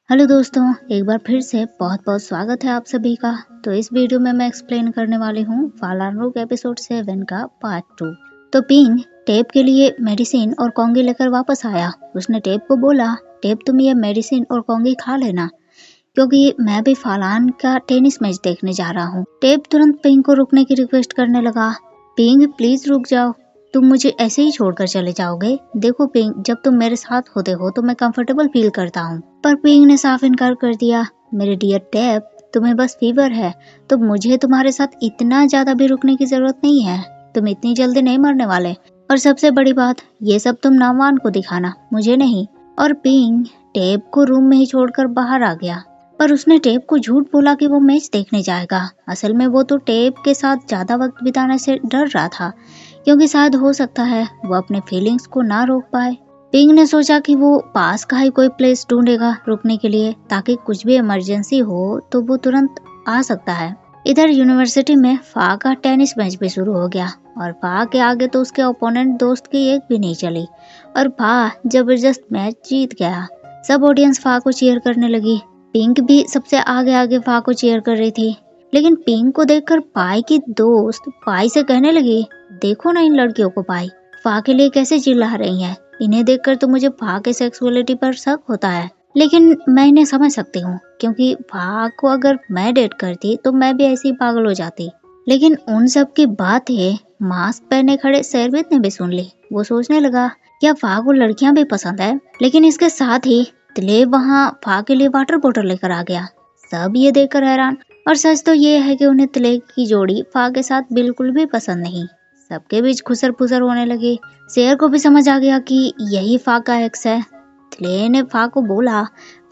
Hello दोस्तों, एक बार फिर से बहुत बहुत स्वागत है आप सभी का। तो इस वीडियो में मैं एक्सप्लेन करने वाली हूँ फालान रूक एपिसोड 7 का पार्ट 2। तो पिंग टेप के लिए मेडिसिन और कॉन्गी लेकर वापस आया। उसने टेप को बोला, टेप तुम ये मेडिसिन और कॉन्गी खा लेना क्योंकि मैं भी फालान का टेनिस मैच देखने जा रहा हूँ। टेप तुरंत पिंग को रुकने की रिक्वेस्ट करने लगा। पिंग प्लीज रुक जाओ, तुम मुझे ऐसे ही छोड़कर चले जाओगे? देखो पिंग, जब तुम मेरे साथ होते हो तो मैं कंफर्टेबल फील करता हूँ। पर पिंग ने साफ इनकार कर दिया। मेरे डियर टेप, तुम्हें बस फीवर है तो मुझे तुम्हारे साथ इतना ज्यादा भी रुकने की जरूरत नहीं है। तुम इतनी जल्दी नहीं मरने वाले। और सबसे बड़ी बात, ये सब तुम नामान को दिखाना, मुझे नहीं। और पिंग टेप को रूम में ही छोड़कर बाहर आ गया। पर उसने टेप को झूठ बोला कि वो मैच देखने जाएगा। असल में वो तो टेप के साथ ज्यादा वक्त बिताने से डर रहा था, क्योंकि शायद हो सकता है वो अपने फीलिंग्स को ना रोक पाए। पिंग ने सोचा कि वो पास का ही कोई प्लेस ढूंढेगा रुकने के लिए, ताकि कुछ भी इमरजेंसी हो तो वो तुरंत आ सकता है। इधर यूनिवर्सिटी में फा का टेनिस मैच भी शुरू हो गया और फा के आगे तो उसके ओपोनेंट दोस्त की एक भी नहीं चली और फा जबरदस्त मैच जीत गया। सब ऑडियंस फा को चीयर करने लगी। पिंक भी सबसे आगे आगे फा को चीयर कर रही थी। लेकिन पिंक को देखकर पाई की दोस्त पाई से कहने लगी, देखो ना इन लड़कियों को पाई, फा के लिए कैसे चिल्ला रही हैं। इन्हें देखकर तो मुझे फा के सेक्सुअलिटी पर शक होता है, लेकिन मैं इन्हें समझ सकती हूँ क्योंकि फा को अगर मैं डेट करती तो मैं भी ऐसी पागल हो जाती। लेकिन उन सब की बातें मास्क पहने खड़े शेरवित ने भी सुन ली। वो सोचने लगा, क्या फा को लड़कियां भी पसंद है? लेकिन इसके साथ ही तिले वहाँ फा के लिए वाटर बोतल लेकर आ गया। सब ये देखकर हैरान। और सच तो ये है कि उन्हें तिले की जोड़ी फा के साथ बिल्कुल भी पसंद नहीं। सबके बीच खुसर फुसर होने लगी। शेर को भी समझ आ गया कि यही फा का एक्स है। तिले ने फा को बोला,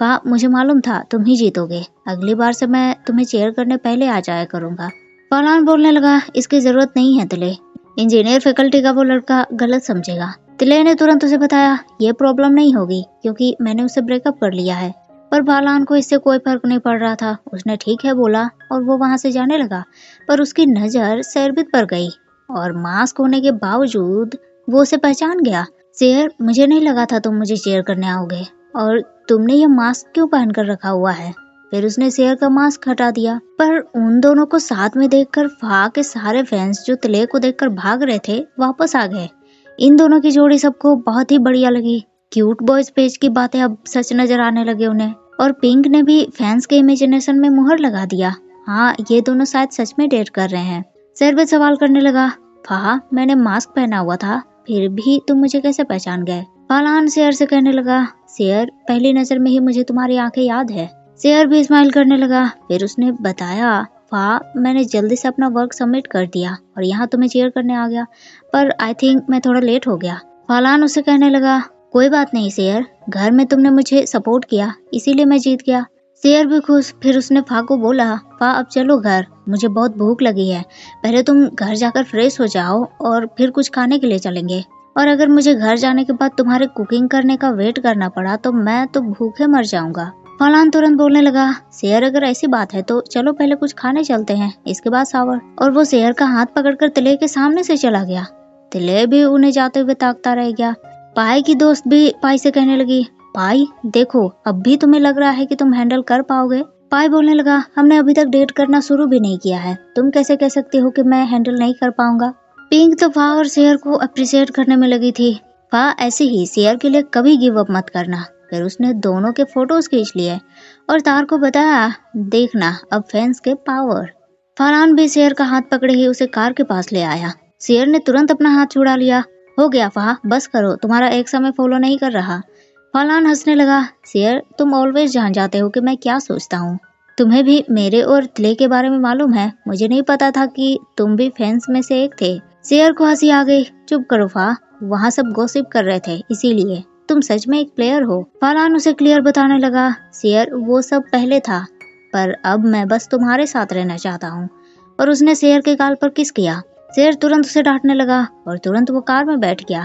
फा मुझे मालूम था तुम ही जीतोगे, अगली बार से मैं तुम्हें चेयर करने पहले आ जाया करूंगा। फालान बोलने लगा, इसकी जरूरत नहीं है तिले, इंजीनियर फैकल्टी का वो लड़का गलत समझेगा। तिले ने तुरंत उसे बताया, ये प्रॉब्लम नहीं होगी क्योंकि मैंने उसे ब्रेकअप कर लिया है। पर फालान को इससे कोई फर्क नहीं पड़ रहा था। उसने ठीक है बोला और वो वहां से जाने लगा। पर उसकी नजर शेरवित पर गई और मास्क होने के बावजूद वो उसे पहचान गया। शेर, मुझे नहीं लगा था तुम मुझे चेयर करने आओगे, और तुमने ये मास्क क्यों पहन कर रखा हुआ है? फिर उसने शेर का मास्क हटा दिया। पर उन दोनों को साथ में देखकर फा के सारे फैंस जो तिले को देखकर भाग रहे थे वापस आ गए। इन दोनों की जोड़ी सबको बहुत ही बढ़िया लगी। क्यूट बॉयज पेज की बातें अब सच नजर आने लगे उन्हें। और पिंक ने भी फैंस के इमेजिनेशन में मुहर लगा दिया। हाँ, ये दोनों शायद सच में डेट कर रहे हैं। शेरवित सवाल करने लगा, फा मैंने मास्क पहना हुआ था, फिर भी तुम मुझे कैसे पहचान गए? फालान शेर से कहने लगा, शेर पहली नजर में ही मुझे तुम्हारी आंखें याद है। शेर भी स्माइल करने लगा। फिर उसने बताया, फा मैंने जल्दी से अपना वर्क सबमिट कर दिया और यहाँ तुम्हें चीयर करने आ गया, पर आई थिंक मैं थोड़ा लेट हो गया। फालान उसे कहने लगा, कोई बात नहीं शेर, घर में तुमने मुझे सपोर्ट किया इसीलिए मैं जीत गया। शेर भी खुश। फिर उसने फा को बोला, फा अब चलो घर, मुझे बहुत भूख लगी है, पहले तुम घर जाकर फ्रेश हो जाओ और फिर कुछ खाने के लिए चलेंगे। और अगर मुझे घर जाने के बाद तुम्हारे कुकिंग करने का वेट करना पड़ा तो मैं तो भूखे मर जाऊंगा। फालान तुरंत बोलने लगा, शेर अगर ऐसी बात है तो चलो पहले कुछ खाने चलते हैं, इसके बाद शावर। और वो शेर का हाथ पकड़कर तिले के सामने से चला गया। तिले भी उन्हें जाते हुए ताकता रह गया। पाई की दोस्त भी पाई से कहने लगी, पाई देखो, अब भी तुम्हें लग रहा है कि तुम हैंडल कर पाओगे? पाई बोलने लगा, हमने अभी तक डेट करना शुरू भी नहीं किया है, तुम कैसे कह सकती हो कि मैं हैंडल नहीं कर पाऊंगा? पिंक तो फा और शेर को अप्रिशिएट करने में लगी थी। फा ऐसे ही शेर के लिए कभी गिव अप मत करना। फिर उसने दोनों के फोटोज खींच लिए और तार को बताया, देखना अब फैंस के पावर। फरहान भी शेर का हाथ पकड़े ही उसे कार के पास ले आया। शेर ने तुरंत अपना हाथ छुड़ा लिया। हो गया फा, बस करो, तुम्हारा एक समय फॉलो नहीं कर रहा। फरहान हंसने लगा, शेर तुम ऑलवेज जान जाते हो कि मैं क्या सोचता हूँ। तुम्हें भी मेरे और तिले के बारे में मालूम है, मुझे नहीं पता था कि तुम भी फैंस में से एक थे। शेर को हंसी आ गई। चुप करो फा, वहाँ सब गॉसिप कर रहे थे इसीलिए, तुम सच में एक प्लेयर हो। फरहान उसे क्लियर बताने लगा, शेर वो सब पहले था, पर अब मैं बस तुम्हारे साथ रहना चाहता हूँ। और उसने शेर के गाल पर किस किया। शेर तुरंत उसे डांटने लगा और तुरंत वो कार में बैठ गया।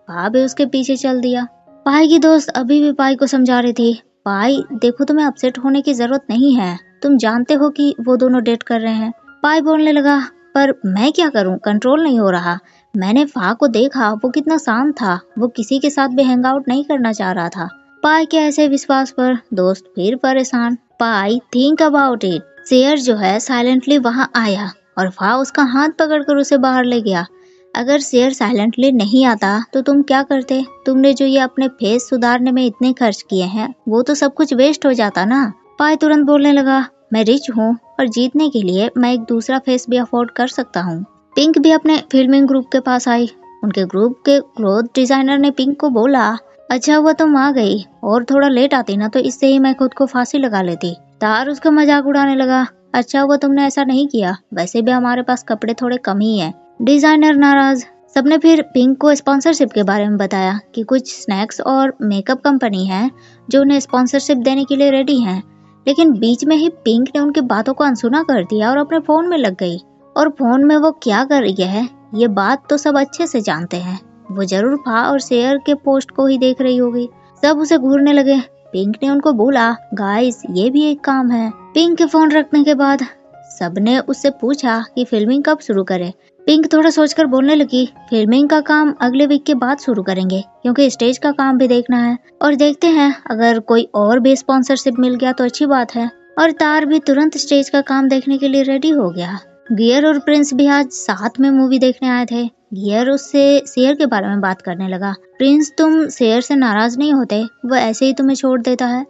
पा भी उसके पीछे चल दिया। पाई की दोस्त अभी भी पाई को समझा रही थी, पाई देखो तुम्हें अपसेट होने की जरूरत नहीं है, तुम जानते हो कि वो दोनों डेट कर रहे हैं। पाई बोलने लगा, पर मैं क्या करूं, कंट्रोल नहीं हो रहा। मैंने फा को देखा, वो कितना शांत था, वो किसी के साथ भी हैंग आउट नहीं करना चाह रहा था। पाई के ऐसे विश्वास पर दोस्त फिर परेशान। पाई थिंक अबाउट इट। शेयर जो है साइलेंटली वहां आया और फा उसका हाथ पकड़कर उसे बाहर ले गया। अगर शेयर साइलेंटली नहीं आता तो तुम क्या करते? तुमने जो ये अपने फेस सुधारने में इतने खर्च किए हैं वो तो सब कुछ वेस्ट हो जाता ना। पाई तुरंत बोलने लगा, मैं रिच हूँ और जीतने के लिए मैं एक दूसरा फेस भी अफोर्ड कर सकता हूँ। पिंक भी अपने फिल्मिंग ग्रुप के पास आई। उनके ग्रुप के क्लोथ डिजाइनर ने पिंक को बोला, अच्छा हुआ तुम आ गई, और थोड़ा लेट आती ना तो इससे ही मैं खुद को फांसी लगा लेती। तार उसका मजाक उड़ाने लगा, अच्छा हुआ तुमने ऐसा नहीं किया, वैसे भी हमारे पास कपड़े थोड़े कम ही है। डिजाइनर नाराज। सबने फिर पिंक को स्पॉन्सरशिप के बारे में बताया कि कुछ स्नैक्स और मेकअप कंपनी है जो उन्हें स्पॉन्सरशिप देने के लिए रेडी है। लेकिन बीच में ही पिंक ने उनकी बातों को अनसुना कर दिया और अपने फोन में लग गई। और फोन में वो क्या कर रही है ये बात तो सब अच्छे से जानते हैं। वो जरूर फा और शेयर के पोस्ट को ही देख रही होगी। सब उसे घूरने लगे। पिंक ने उनको बोला, गाइस ये भी एक काम है। पिंक के फोन रखने के बाद सबने उससे पूछा कि फिल्मिंग कब शुरू करे। पिंक थोड़ा सोचकर बोलने लगी, फिल्मिंग का काम अगले वीक के बाद शुरू करेंगे क्योंकि स्टेज का काम भी देखना है और देखते हैं अगर कोई और भी स्पॉन्सरशिप मिल गया तो अच्छी बात है। और तार भी तुरंत स्टेज का काम देखने के लिए रेडी हो गया। गियर और प्रिंस भी आज साथ में मूवी देखने आए थे। गियर उससे शेयर के बारे में बात करने लगा। प्रिंस तुम शेयर से नाराज नहीं होते? वो ऐसे ही तुम्हें छोड़ देता है।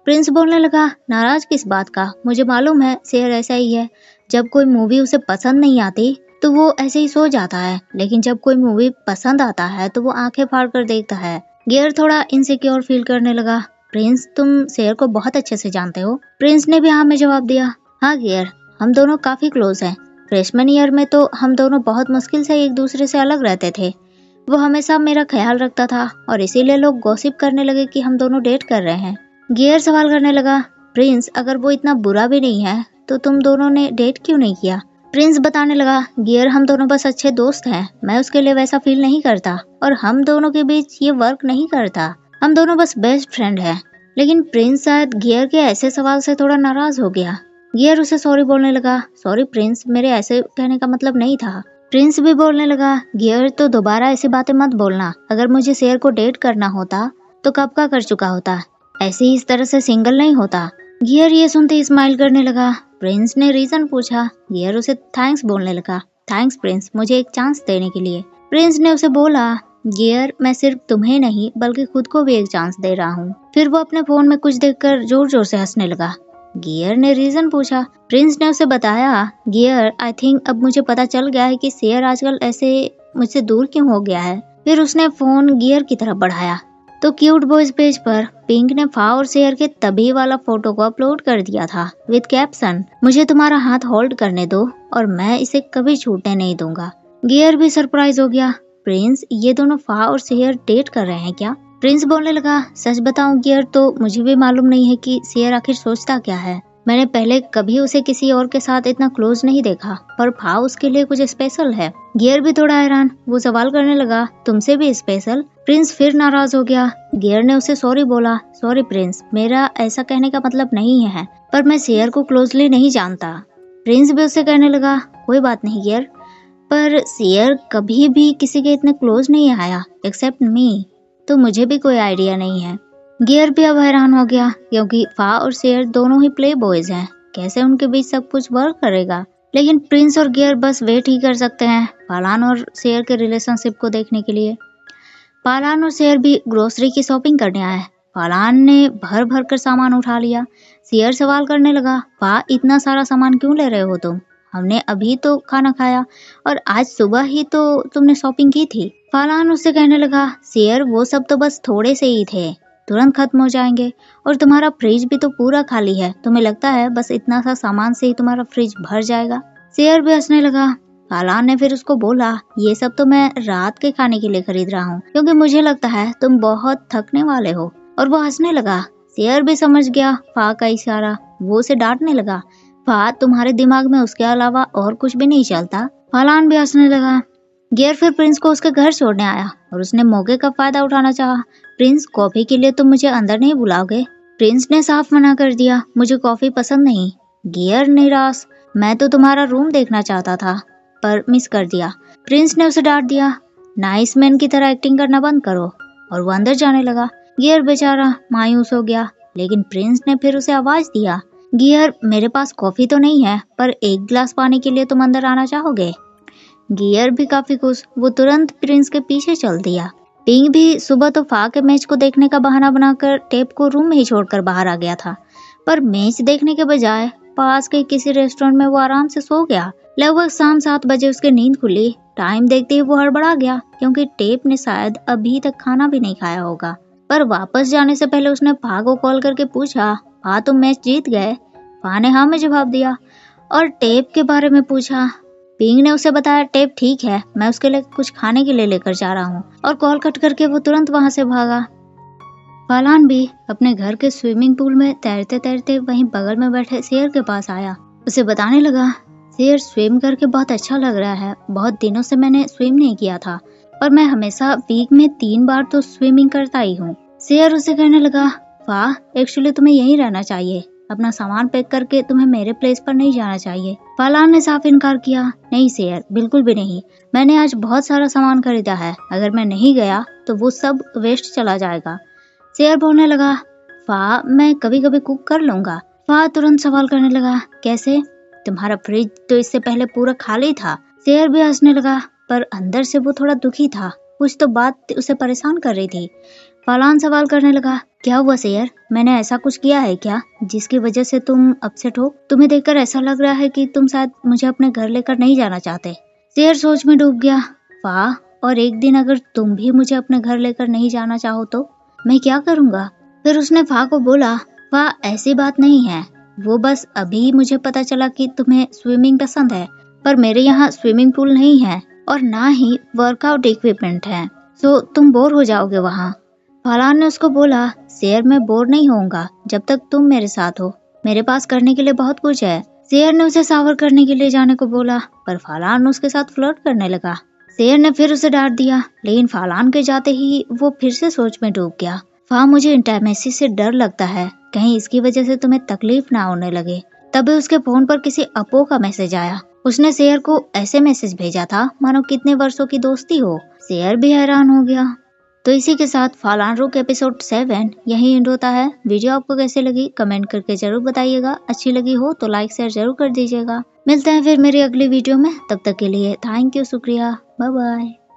प्रिंस बोलने लगा, नाराज किस बात का? मुझे मालूम है शेयर ऐसा ही है। जब कोई मूवी उसे पसंद नहीं आती तो वो ऐसे ही सो जाता है, लेकिन जब कोई मूवी पसंद आता है तो वो आंखें फाड़ कर देखता है। गियर थोड़ा इनसिक्योर फील करने लगा। प्रिंस तुम शेयर को बहुत अच्छे से जानते हो? प्रिंस ने भी हाँ में जवाब दिया। हाँ गियर, हम दोनों काफी क्लोज हैं। फ्रेशमैन ईयर में तो हम दोनों बहुत मुश्किल से एक दूसरे से अलग रहते थे। वो हमेशा मेरा ख्याल रखता था और इसीलिए लोग गॉसिप करने लगे कि हम दोनों डेट कर रहे हैं। गियर सवाल करने लगा, प्रिंस अगर वो इतना बुरा भी नहीं है तो तुम दोनों ने डेट क्यों नहीं किया? प्रिंस बताने लगा, गियर हम दोनों बस अच्छे दोस्त हैं, मैं उसके लिए वैसा फील नहीं करता और हम दोनों के बीच ये वर्क नहीं करता, हम दोनों बस बेस्ट फ्रेंड हैं। लेकिन प्रिंस शायद गियर के ऐसे सवाल से थोड़ा नाराज हो गया। गियर उसे सॉरी बोलने लगा, सॉरी प्रिंस, मेरे ऐसे कहने का मतलब नहीं था। प्रिंस भी बोलने लगा, गियर तो दोबारा ऐसी बातें मत बोलना, अगर मुझे शेयर को डेट करना होता तो कब का कर चुका होता, ऐसे ही इस तरह से सिंगल नहीं होता। गियर ये सुनते स्माइल करने लगा। प्रिंस ने रीजन पूछा। गियर उसे थैंक्स बोलने लगा, थैंक्स प्रिंस मुझे एक चांस देने के लिए। प्रिंस ने उसे बोला, गियर मैं सिर्फ तुम्हें नहीं बल्कि खुद को भी एक चांस दे रहा हूँ। फिर वो अपने फोन में कुछ देखकर जोर जोर से हंसने लगा। गियर ने रीजन पूछा। प्रिंस ने उसे बताया, गियर आई थिंक अब मुझे पता चल गया है कि शेयर आजकल ऐसे मुझसे दूर क्यों हो गया है। फिर उसने फोन गियर की तरफ बढ़ाया तो क्यूट बॉयज पेज पर पिंक ने फा और शेयर के तभी वाला फोटो को अपलोड कर दिया था विद कैप्शन, मुझे तुम्हारा हाथ होल्ड करने दो और मैं इसे कभी छूटने नहीं दूंगा। गियर भी सरप्राइज हो गया। प्रिंस ये दोनों फा और शेयर डेट कर रहे हैं क्या? प्रिंस बोलने लगा, सच बताऊं गियर तो मुझे भी मालूम नहीं है कि शेयर आखिर सोचता क्या है। मैंने पहले कभी उसे किसी और के साथ इतना क्लोज नहीं देखा, पर फा उसके लिए कुछ स्पेशल है। गियर भी थोड़ा हैरान, वो सवाल करने लगा, तुमसे भी स्पेशल? प्रिंस फिर नाराज हो गया। गियर ने उसे सॉरी बोला, सॉरी प्रिंस, मेरा ऐसा कहने का मतलब नहीं है, पर मैं शेयर को क्लोजली नहीं जानता। प्रिंस भी उससे कहने लगा, कोई बात नहीं गियर, पर शेयर कभी भी किसी के इतने क्लोज नहीं आया एक्सेप्ट मी, तो मुझे भी कोई आइडिया नहीं है। गियर भी अब हैरान हो गया क्योंकि फा और शेयर दोनों ही प्ले बॉयज हैं, कैसे उनके बीच सब कुछ वर्क करेगा। लेकिन प्रिंस और गियर बस वेट ही कर सकते हैं पालान और शेयर के रिलेशनशिप को देखने के लिए। पालान और शेयर भी ग्रोसरी की शॉपिंग करने आए। पालान ने भर भर कर सामान उठा लिया। शेयर सवाल करने लगा, पा इतना सारा सामान क्यों ले रहे हो तुम? हमने अभी तो खाना खाया और आज सुबह ही तो तुमने शॉपिंग की थी। पालान उससे कहने लगा, शेयर वो सब तो बस थोड़े से ही थे, तुरंत खत्म हो जाएंगे, और तुम्हारा फ्रिज भी तो पूरा खाली है, तुम्हें लगता है बस इतना सा सामान से ही तुम्हारा फ्रिज भर जाएगा? शेयर भी हंसने लगा। पालान ने फिर उसको बोला, ये सब तो मैं रात के खाने के लिए खरीद रहा हूँ क्योंकि मुझे लगता है तुम बहुत थकने वाले हो, और वो हंसने लगा। शेयर भी समझ गया फा का इशारा, वो उसे डांटने लगा, फा तुम्हारे दिमाग में उसके अलावा और कुछ भी नहीं चलता? पालान भी हंसने लगा। गियर फिर प्रिंस को उसके घर छोड़ने आया और उसने मौके का फायदा उठाना चाहा। प्रिंस कॉफी के लिए तुम मुझे अंदर नहीं बुलाओगे? प्रिंस ने साफ मना कर दिया, मुझे कॉफी पसंद नहीं। गियर निराश, मैं तो तुम्हारा रूम देखना चाहता था पर मिस कर दिया। प्रिंस ने उसे डांट दिया, नाइस मैन की तरह एक्टिंग करना बंद करो, और वो अंदर जाने लगा। गियर बेचारा मायूस हो गया, लेकिन प्रिंस ने फिर उसे आवाज दिया, गियर मेरे पास कॉफी तो नहीं है, पर एक गिलास पानी के लिए तुम अंदर आना चाहोगे? गियर भी काफी खुश, वो तुरंत प्रिंस के पीछे चल दिया। पिंग भी सुबह तो फा के मैच को देखने का बहाना बनाकर टेप को रूम में ही छोड़कर बाहर आ गया था, पर मैच देखने के बजाय पास के किसी रेस्टोरेंट में वो आराम से सो गया। लगभग शाम 7 बजे उसकी नींद खुली। टाइम देखते ही वो हड़बड़ा गया, क्योंकि टेप ने शायद अभी तक खाना भी नहीं खाया होगा। पर वापस जाने से पहले उसने फा को कॉल करके पूछा, फा तुम मैच जीत गए? फा ने हाँ में जवाब दिया और टेप के बारे में पूछा। पिंग ने उसे बताया, टेप ठीक है, मैं उसके लिए कुछ खाने के लिए लेकर जा रहा हूँ, और कॉल कट करके वो तुरंत वहाँ से भागा। फालान भी अपने घर के स्विमिंग पूल में तैरते तैरते वहीं बगल में बैठे शेर के पास आया। उसे बताने लगा, शेर स्विम करके बहुत अच्छा लग रहा है, बहुत दिनों से मैंने स्विम नहीं किया था और मैं हमेशा वीक में 3 बार तो स्विमिंग करता ही हूँ। शेर उसे कहने लगा, वाह, एक्चुअली तुम्हें यहीं रहना चाहिए, अपना सामान पैक करके तुम्हें मेरे प्लेस पर नहीं जाना चाहिए। फालान ने साफ इनकार किया, नहीं शेर, बिल्कुल भी नहीं, मैंने आज बहुत सारा सामान खरीदा है, अगर मैं नहीं गया तो वो सब वेस्ट चला जाएगा। शेर बोलने लगा, फा मैं कभी कभी कुक कर लूंगा। फा तुरंत सवाल करने लगा, कैसे? तुम्हारा फ्रिज तो इससे पहले पूरा खाली था। शेर भी हंसने लगा, पर अंदर से वो थोड़ा दुखी था, कुछ तो बात उसे परेशान कर रही थी। फालान सवाल करने लगा, क्या हुआ शेर, मैंने ऐसा कुछ किया है क्या जिसकी वजह से तुम अपसेट हो? तुम्हें देखकर ऐसा लग रहा है कि तुम शायद मुझे अपने घर लेकर नहीं जाना चाहते। शेर सोच में डूब गया, फा, और एक दिन अगर तुम भी मुझे अपने घर लेकर नहीं जाना चाहो तो मैं क्या करूँगा? फिर उसने फा को बोला, फा ऐसी बात नहीं है, वो बस अभी मुझे पता चला कि तुम्हें स्विमिंग पसंद है, पर मेरे यहाँ स्विमिंग पूल नहीं है और ना ही वर्कआउट इक्विपमेंट है, सो तुम बोर हो जाओगे वहाँ। फालान ने उसको बोला, शेर मैं बोर नहीं होऊंगा जब तक तुम मेरे साथ हो, मेरे पास करने के लिए बहुत कुछ है। शेर ने उसे शावर करने के लिए जाने को बोला, पर फालान उसके साथ फ्लर्ट करने लगा। शेर ने फिर उसे डांट दिया, लेकिन फालान के जाते ही वो फिर से सोच में डूब गया। फा, मुझे इंटीमेसी से डर लगता है, कहीं इसकी वजह से तुम्हें तकलीफ ना होने लगे। तभी उसके फोन पर किसी अपो का मैसेज आया। उसने शेर को ऐसे मैसेज भेजा था मानो कितने वर्षों की दोस्ती हो। शेर भी हैरान हो गया। तो इसी के साथ फालान रुक एपिसोड 7 यही एंड होता है। वीडियो आपको कैसे लगी कमेंट करके जरूर बताइएगा। अच्छी लगी हो तो लाइक शेयर जरूर कर दीजिएगा। मिलते हैं फिर मेरी अगली वीडियो में, तब तक के लिए थैंक यू, शुक्रिया, बाय बाय।